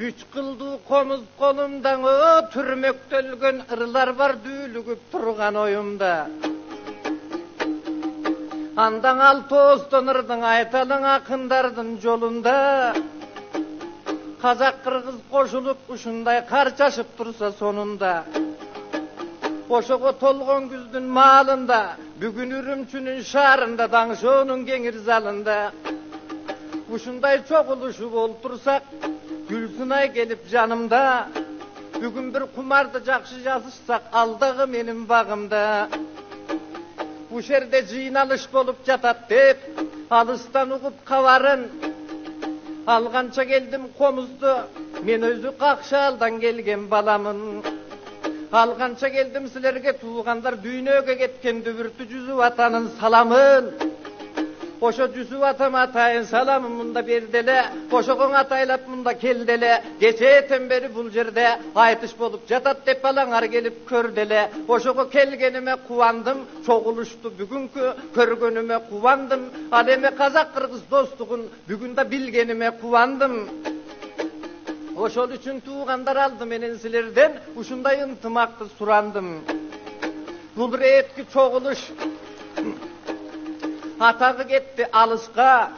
Güç kıldı komuz kolumdan türmöktölgön ırlar var düylügüp turgan oyumda. Andan al tozdonırdın aytalın akındardın jolunda. Kazak kırgız koşulup uşunday karçaşıp tursa sonunda. Koşogo tolgon güzdün malında, bugün Ürümçünün şarında, Dаңşo'nun gengir zalında. Uşunday çok oluşup oltursak, Gülsünay gelip canımda. Bugün bir kumarda jakşı yazışsak, aldağı benim bağımda. Bu şerde jıynalış bolup jatat dep, alıstan ugup kavarın. Algança geldim komuzdu, men özü Kakşaldan gelgen balamın. Algança geldim silerge tuğganlar düynöge ketken dübürtü cüzü vatanın salamın. Koşo cüzü vatam atayın salamın munda berdele, koşoğun ataylap munda keldele. Geçeten beri bul jerde aytış bolup jatat dep balaňar gelip kördele. Koşoğu kelgenime kuvandım, çoğuluştu bugünkü körgönüme kuvandım. Ademe Kazak Kırgız dostugun bugün de bilgenime kuvandım. Oşol üçün tuğandar aldı menen silerden, uşunday ıntımakты surandım. Bul reetki çoğuluş atağı getdi alışqa.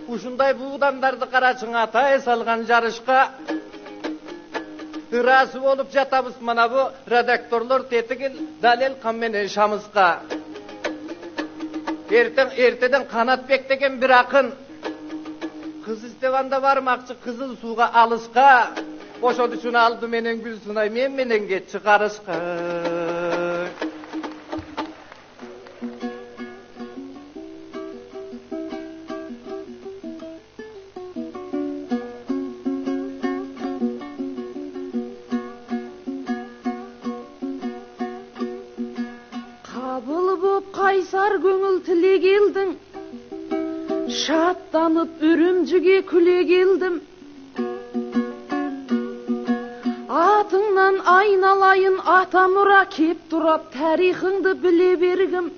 Uşunday buğdamdardı qaraçın atay salgan jarışqa. Irası bolup jatabız mana bu redaktorlar tetigil dalel kan menen şamızqa. Erteden Kanatbek degen bir akın. Kız istevanda varmakçı kızıl suğa alışqa. Oşol üçün aldı menen Gülsünay men menen getçi qarışqa. Kabul bop kaysar göңül tile geldim. Şatlanıp Ürümcüge küle geldim. Atыңнан aynalayın atamura kep durap tarixingdi bile bergim.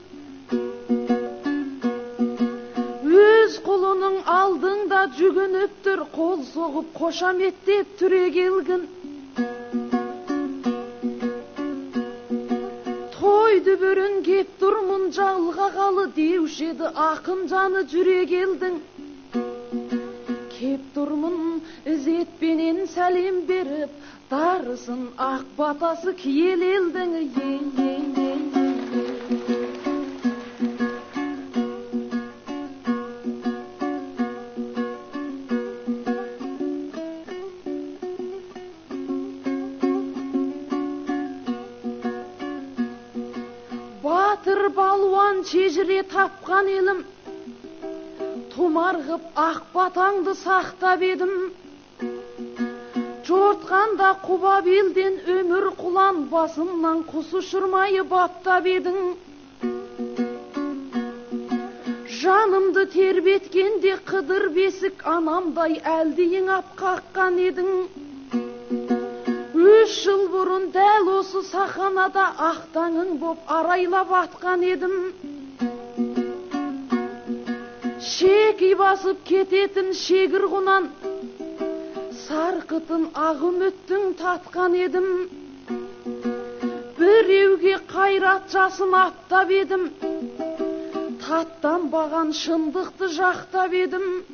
Öz kolunun aldığında jügünüptür kol soğup koşamettep türe gelgin. Toy dübürün kep durmun jalgagalı dewşedi akın jany jüre geldin. Kep durmun izetbenen salim berip darısın ak batası kiyel eldin. Batır balvan çejire tapkan elim. Tumargıp ak batаңды saqtab edim. Jortkanda Kuba bilden ömür kulan basından kusuşurmayı baptab edin. Janımdı terbetkendi kıdır besik anamday eldiyin ap kakkan edin. 3 yıl burun däl osu sahanada aktaňyň bop araylap atkan edim. Şeki basıp ketetin şegir gunan, sarkıtın ağım öttün tatkan edim. Bir evge kayrat jasın aptab edim. Tattan bagan şındıktı jaktab edim.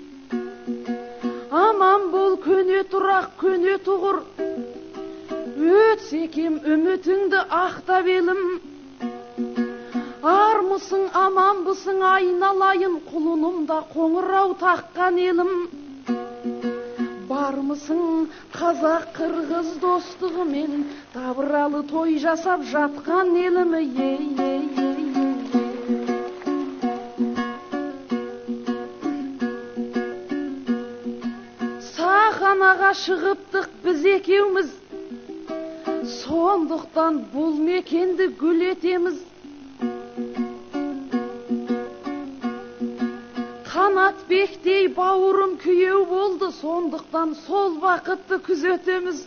Aman bol köne turak köne tuğur. Ötsekim ümütüңді aktab elim. Armısın aman bısın aynalayın kulunumda koңырау takkan elim. Barmısın Kazak Kırgız dostығы men tabıralı toy jasap жатқан elim. Sahanaga шығыптық biz ekеуміз. Sonduktan bul mekendi gül etemiz. Kanatbekdey baurum küyev boldu, sonduktan sol vakitty küzötemiz.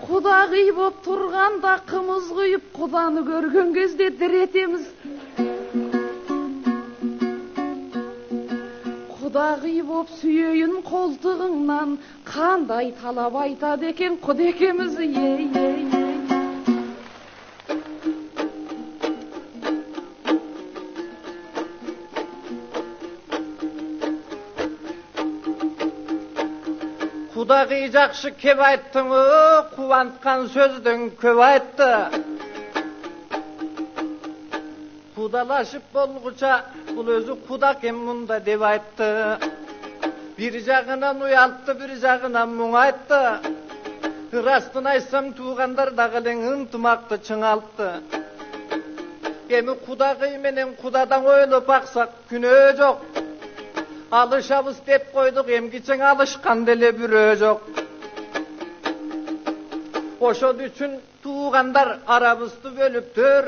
Kudagıy bop turganda kımız kuyup Kudany görgön kezde diretemiz. Құдағи боп сүйейін қолтығыңнан, қандай талап айтады екен Құдекеміз, ей. Құдағи жақшы кеп айттың, қуантқан сөздің көп айтты. Құдалашып болғыча, бұл өзі құдакем мұнда деп айтты. Bir жағынан ұялтты, бір жағынан мұң айтты. Растын айтсам туғандар дағылың ынтымақты чыңалтты. Емі құдағи менен құдадан ойлып ақсақ күнө жоқ. Alışabız dep koyduk, emgiçen alışkan dele bürö жоқ. Oşod üçün tuğandar arabızdı bölüptür.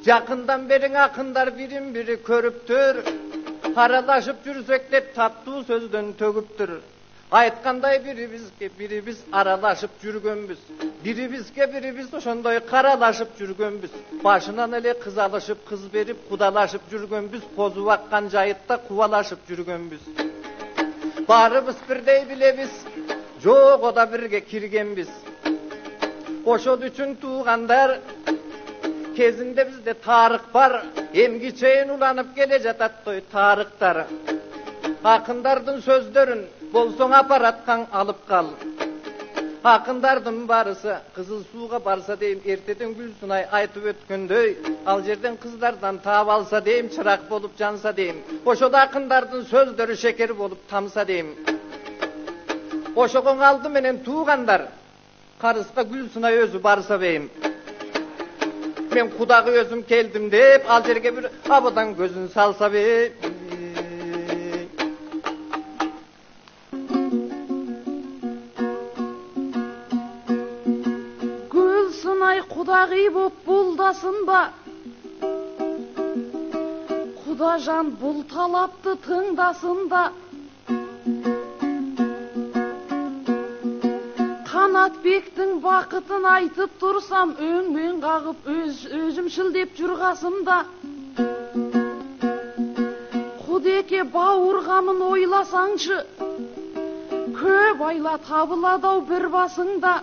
Yakından berin akındar birin biri körüptür. Aralaşıp jürsek dep tatlı sözden tögüptür. Aytkanday biri biz aralaşıp jürgönbüz. Biri biz oşondoy karalaşıp jürgönbüz. Başından ele kız alışıp kız berip kudalaşıp jürgönbüz. Kozu vakkan jayıtta kuvalaşıp jürgönbüz. Barыбыз birday bilebiz. Жоқ oda birge kirgenbiz. Oşod üçün tuğandar kezinde bizde tarık var. Emgi çeyin ulanıp gele jatattoy tarıktar. Akındardın sözlerin bolsoň aparatkan alıp kal. Akındardın barısı kızıl suğa barsa deyim, erteden Gülsunay aytıp ötkönдөй. Al жерden kızlardan taap alsa deyim, çırak bolup jansa deyim. Oşoda akındardın sözleri şeker bolup tamsa deyim. Oşoğun aldı menen tuğandar, karıska Gülsunay özü barsa beyim. Men kudağı özüm keldim deyip, al жерге bir abadan gözün salsa beyim. Құдағи боп бұлдасын ба, Құдажан бұл талапты тыңдасын да. Қанатбектің бақытын айтып тұрсам, өңмен қағып өзімшіл деп жүрғасым да. Құдеке бауырғамын ойласаңшы, көп айла табыладау бір басыңда.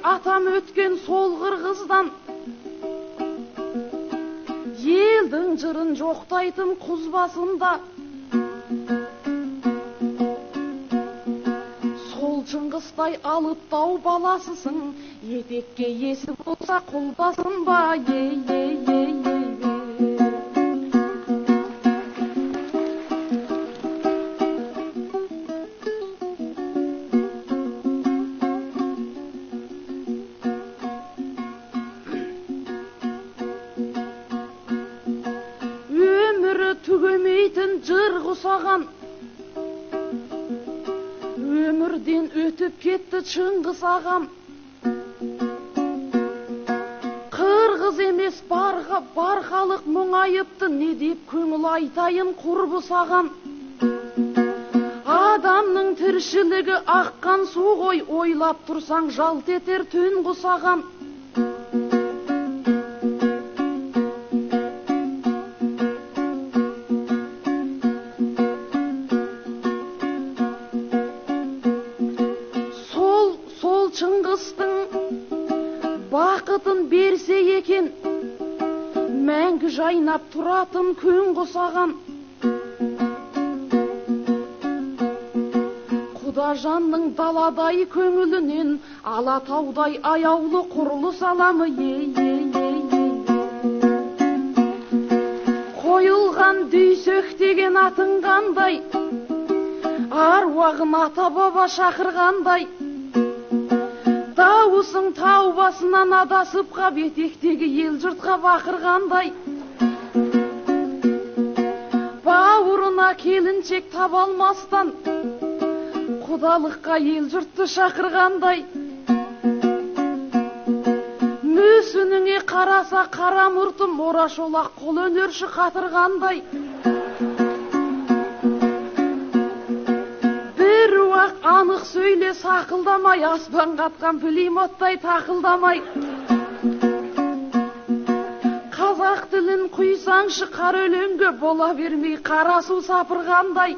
Атам өткен сол қырғыздан, елдің жырын жоқтайтын құзбасында. Сол Шыңғыстай алыптау баласысың, етекке есі болса құлдасын ба, ей. Өмірден өтіп кетті Шыңғыс ағам. Қырғыз емес бархалық мұңайыпты, не деп көңіл айтайын құрбыс ағам. Адамның тіршілігі аққан су ғой, ойлап тұрсаң жалт етер түн құсағам. Шыңғыстың бақытын берсе екен, мәңгі жайнап тұратын күн құсағам. Құдажанның даладай көңілінен алатаудай аяулы құрылыс аламы, ей. Қойылған дүйсек деген атың қандай, аруағын ата баба шақырғандай. Дауысың тау басынан адасып қап, етектегі ел жұртқа бақырғандай. Бауырына келіншек табалмастан, құдалыққа ел жұртты шақырғандай. Мүсініңе қараса қара мұртым, орашолақ қол өнерші қатырғандай. Бірақ анық сөйле сақылдамай, аспан қатқан пулеметтай тақылдамай. Қазақ тілін құйсаңшы қар өлеңге, бола бермей қара су сапырғандай.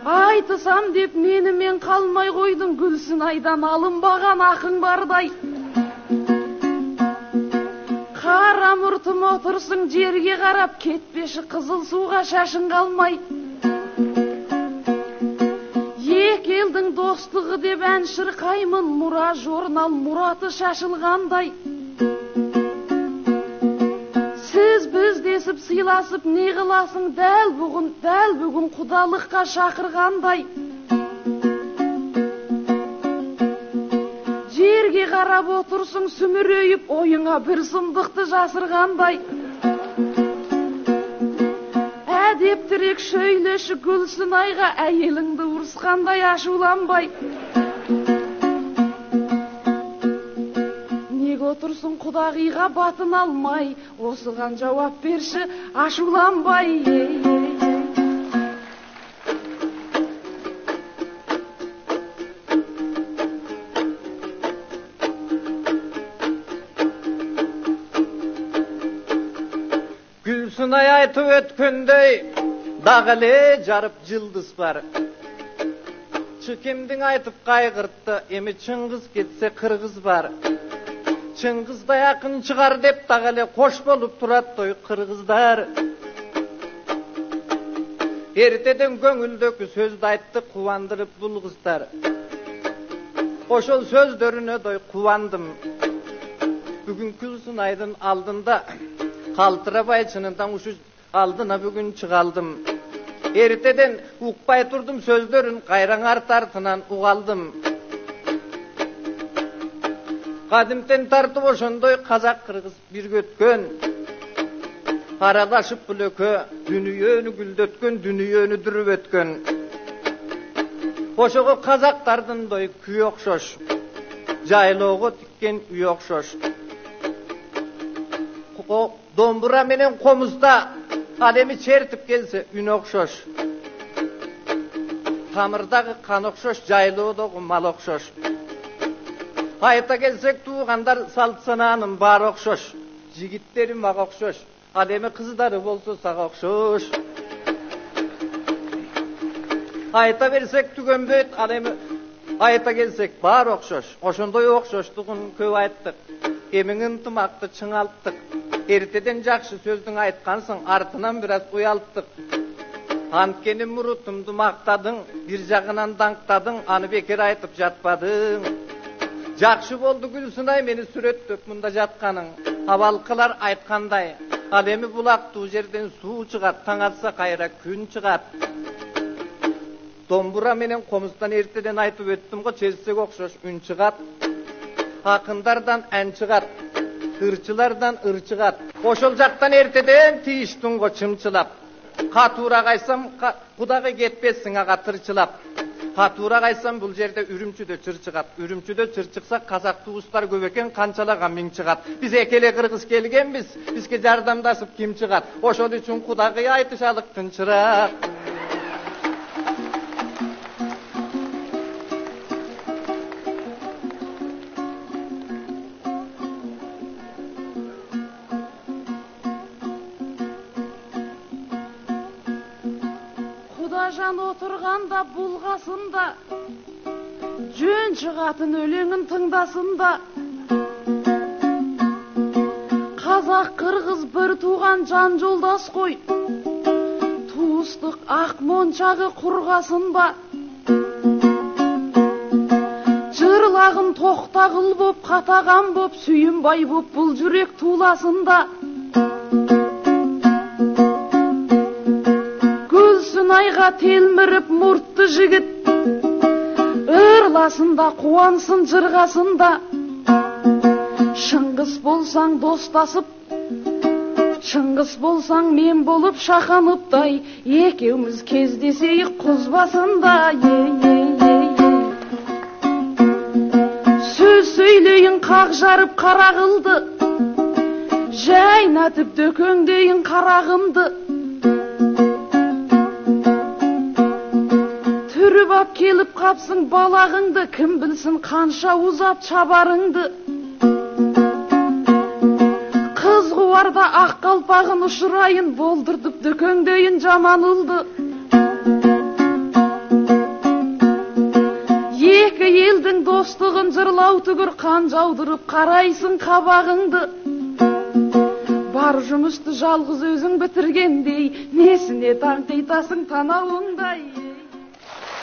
Айтысам деп менімен қалмай қойдың, Гүлсінайдан алынбаған ақың бардай. Қара мұртым отырсың жерге қарап, кетпеші қызыл суға шашың қалмай. Екі елдің достығы деп ән шырқаймын, мұра жорнал мұраты шашылғандай. Сіз біз десіп сыйласып не қыласың, дәл бүгін құдалыққа шақырғандай. Жерге қарап отырсың сүмірейіп, ойыңа бір сұмдықты жасырғандай. Әдептірек шөйлеші Гүлсінайға, әйеліңді ұрысқандай ашуланбай. Неге отырсың құдағиға батын алмай, осыған жауап берші ашуланбай. Gülsünay айтып өткендей, дағыле жарып жылдыз бар. Чекемдің айтып қайғыртты, емі Чыңғыз кетсе қырғыз бар. Чыңғыздай ақын шығар деп дағыле қош болып тұрат той қырғыздар. Ертеден көңілдегі сөзді айтты, қуандырып бұл қыздар. Қошол сөздеріне дой қуандым. Бүгін Gülsünayдың алдында қалтырабай чынындан ұшыз алдына бүгін шығалдым. Ертеден ұқпай тұрдым сөздерін, қайраң артартынан ұғалдым. Қадымтен тартып ошондой қазақ қырғыз бірге өткен. Аралашып бұл өкі, дүниені гүлдеткен, дүниені дүріп өткен. Ошоғы қазақтардың дой күй оқшош, жайлоғы тіккен үй оқшош. Домбыра менен қомызда адеми чертіп келсе үн оқшош. Тамырдағы қан оқшош, жайлоғы мал оқшош. Айта келсек туғандар салт сананың бар оқшош. Жігіттері мақ оқшош, адеми қыздары болса сақ оқшош. Айта берсек түгенбейт, адеми айта келсек бар оқшош. Ошондой оқшоштығын көп айттық, емің ынтымақты чыңалттық. Ертеден жақшы сөздің айтқансың, артынан біраз ұялттық. Анткені мұрутымды мақтадың, бір жағынан даңқтадың, аны бекер айтып жатпадың. Жақшы болды Gülsünay мені сүреттіп мұнда жатқаның. Авалқылар айтқандай, адеми бұлақту жерден су шығат, таң атса қайра күн шығат. Домбыра менен қомыздан ертеден айтып өттім ғой, чельсек оқшош үн шығат. Ақындардан ән шығат. Ырчылардан ырчығат. Ошол жақтан ертеден тиіштің ғой чымчылап. Қатура қайсам, құдағы кетпессің аға тырчылап. Қатура қайсам бұл жерде үрімчіде чырчығат. Үрімчіде чырчықса қазақ туыстар көп екен, қанчалаған миң шығат. Біз екеле қырғыз келгенбіз, бізге жардамдасып кім шығат. Ошол үшін құдағы айтышалық тынчырақ. Жан отырғанда бұлғасында, жөн шығатын өлеңін тыңдасында. Қазақ қырғыз бір туған жан жолдас қой, туыстық ақ моншағы құрғасын ба. Жырлағын тоқтағыл боп, қатаған боп, сүйінбай боп бұл жүрек туласында. Gülsünayға телміріп мұртты жігіт, ырласында қуансын жырғасында. Шыңғыс болсаң достасып, Шыңғыс болсаң мен болып шақаныптай, екеуміз кездесейік құз басында. Сөз сөйлейін қақ жарып қара қылды, жайнатып дөкеңдейін қарағымды. жүріп ап келіп қапсың балағыңды, кім білсін қанша ұзап чабарыңды. Қыз қуарда ақ қалпағын ұшырайын, болдырдып дөкеңдейін жаман ұлды. Екі елдің достығын жырлау түгір, қан жаудырып қарайсың қабағыңды. Бар жұмысты жалғыз өзің бітіргендей, несіне таңқитасың танауыңды.